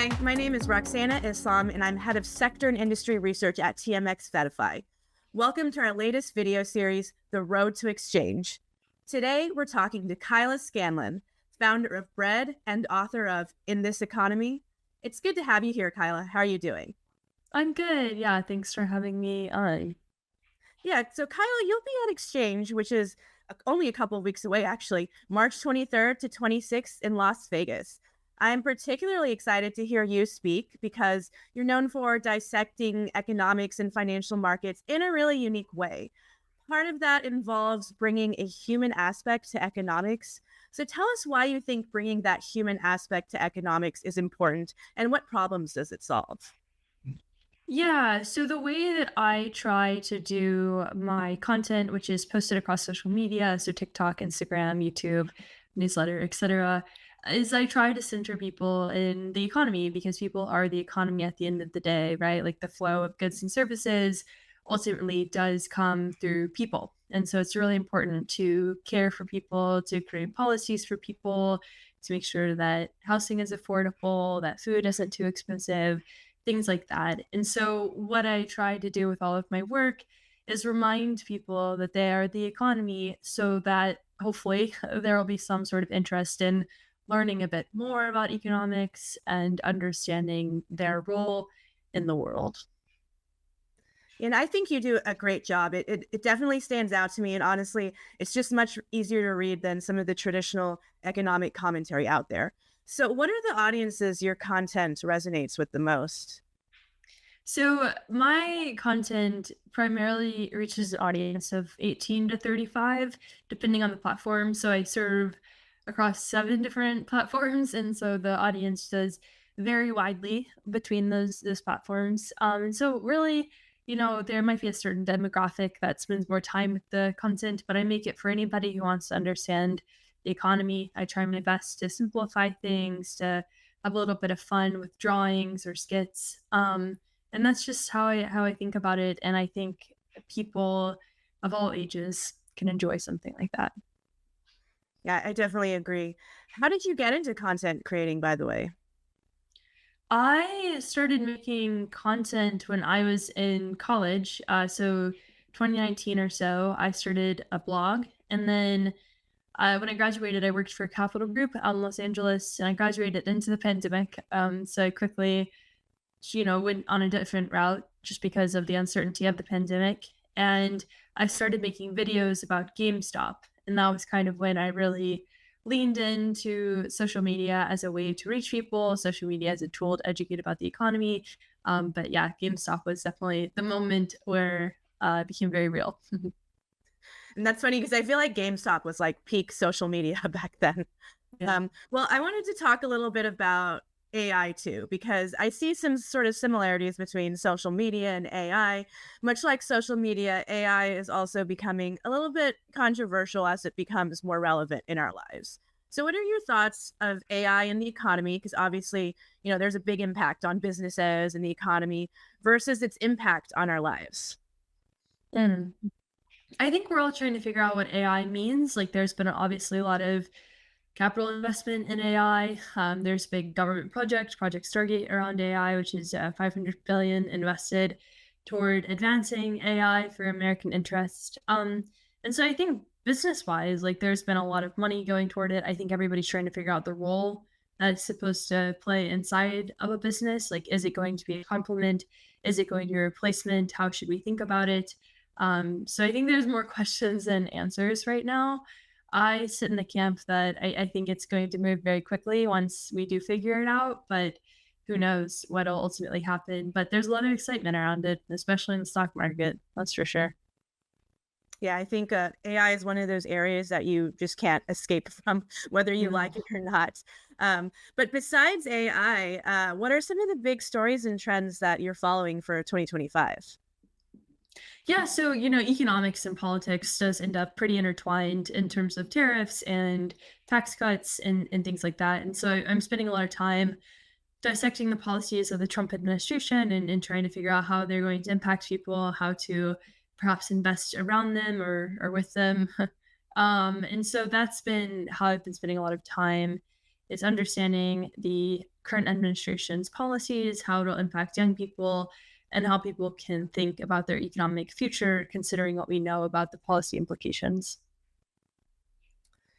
Hi, my name is Roxanna Islam, and I'm head of sector and industry research at TMX VettaFi. Welcome to our latest video series, The Road to Exchange. Today, we're talking to Kyla Scanlon, founder of Bread and author of In This Economy. It's good to have you here, Kyla. How are you doing? I'm good. Yeah, thanks for having me on. Yeah, so Kyla, you'll be at Exchange, which is only a couple of weeks away, actually, March 23rd to 26th in Las Vegas. I'm particularly excited to hear you speak because you're known for dissecting economics and financial markets in a really unique way. Part of that involves bringing a human aspect to economics. So tell us why you think bringing that human aspect to economics is important and what problems does it solve? Yeah, so the way that I try to do my content, which is posted across social media, so TikTok, Instagram, YouTube, newsletter, etc., is I try to center people in the economy because people are the economy at the end of the day, right? Like the flow of goods and services ultimately does come through people. And so it's really important to care for people, to create policies for people, to make sure that housing is affordable, that food isn't too expensive, things like that. And so, what I try to do with all of my work is remind people that they are the economy so that hopefully there will be some sort of interest in learning a bit more about economics and understanding their role in the world. And I think you do a great job. It definitely stands out to me. And honestly, it's just much easier to read than some of the traditional economic commentary out there. So, what are the audiences your content resonates with the most? So, my content primarily reaches an audience of 18 to 35, depending on the platform. So, I serve across 7 different platforms. And so the audience does vary widely between those platforms. And so, really, there might be a certain demographic that spends more time with the content, but I make it for anybody who wants to understand the economy. I try my best to simplify things, to have a little bit of fun with drawings or skits. And that's just how I think about it, and I think people of all ages can enjoy something like that. Yeah, I definitely agree. How did you get into content creating, by the way? I started making content when I was in college, so 2019 or so, I started a blog, and then, when I graduated, I worked for Capital Group out in Los Angeles, and I graduated into the pandemic, so I quickly went on a different route just because of the uncertainty of the pandemic. And I started making videos about GameStop. And that was kind of when I really leaned into social media as a way to reach people, social media as a tool to educate about the economy. But yeah, GameStop was definitely the moment where it became very real. And that's funny because I feel like GameStop was like peak social media back then. Yeah. Well, I wanted to talk a little bit about AI too, because I see some sort of similarities between social media and AI. Much like social media, AI is also becoming a little bit controversial as it becomes more relevant in our lives. So, what are your thoughts of AI in the economy? Because obviously, there's a big impact on businesses and the economy versus its impact on our lives. And I think we're all trying to figure out what AI means. Like, there's been obviously a lot of capital investment in AI. There's a big government project, Project Stargate, around AI, which is 500 billion invested toward advancing AI for American interest. And so I think business-wise, like there's been a lot of money going toward it. I think everybody's trying to figure out the role that it's supposed to play inside of a business. Like, is it going to be a complement? Is it going to be a replacement? How should we think about it? So I think there's more questions than answers right now. I sit in the camp that I think it's going to move very quickly once we do figure it out, but who knows what'll ultimately happen. But there's a lot of excitement around it, especially in the stock market. That's for sure. Yeah, I think AI is one of those areas that you just can't escape from, whether you Yeah. like it or not. But besides AI, what are some of the big stories and trends that you're following for 2025? Yeah, so economics and politics does end up pretty intertwined in terms of tariffs and tax cuts and things like that. And so I'm spending a lot of time dissecting the policies of the Trump administration and trying to figure out how they're going to impact people, how to perhaps invest around them or with them. And so that's been how I've been spending a lot of time. It's understanding the current administration's policies, how it'll impact young people, and how people can think about their economic future, considering what we know about the policy implications.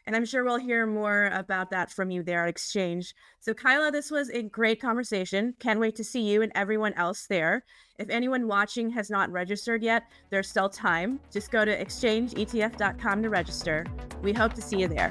And I'm sure we'll hear more about that from you there at Exchange. So, Kyla, this was a great conversation. Can't wait to see you and everyone else there. If anyone watching has not registered yet, there's still time. Just go to exchangeetf.com to register. We hope to see you there.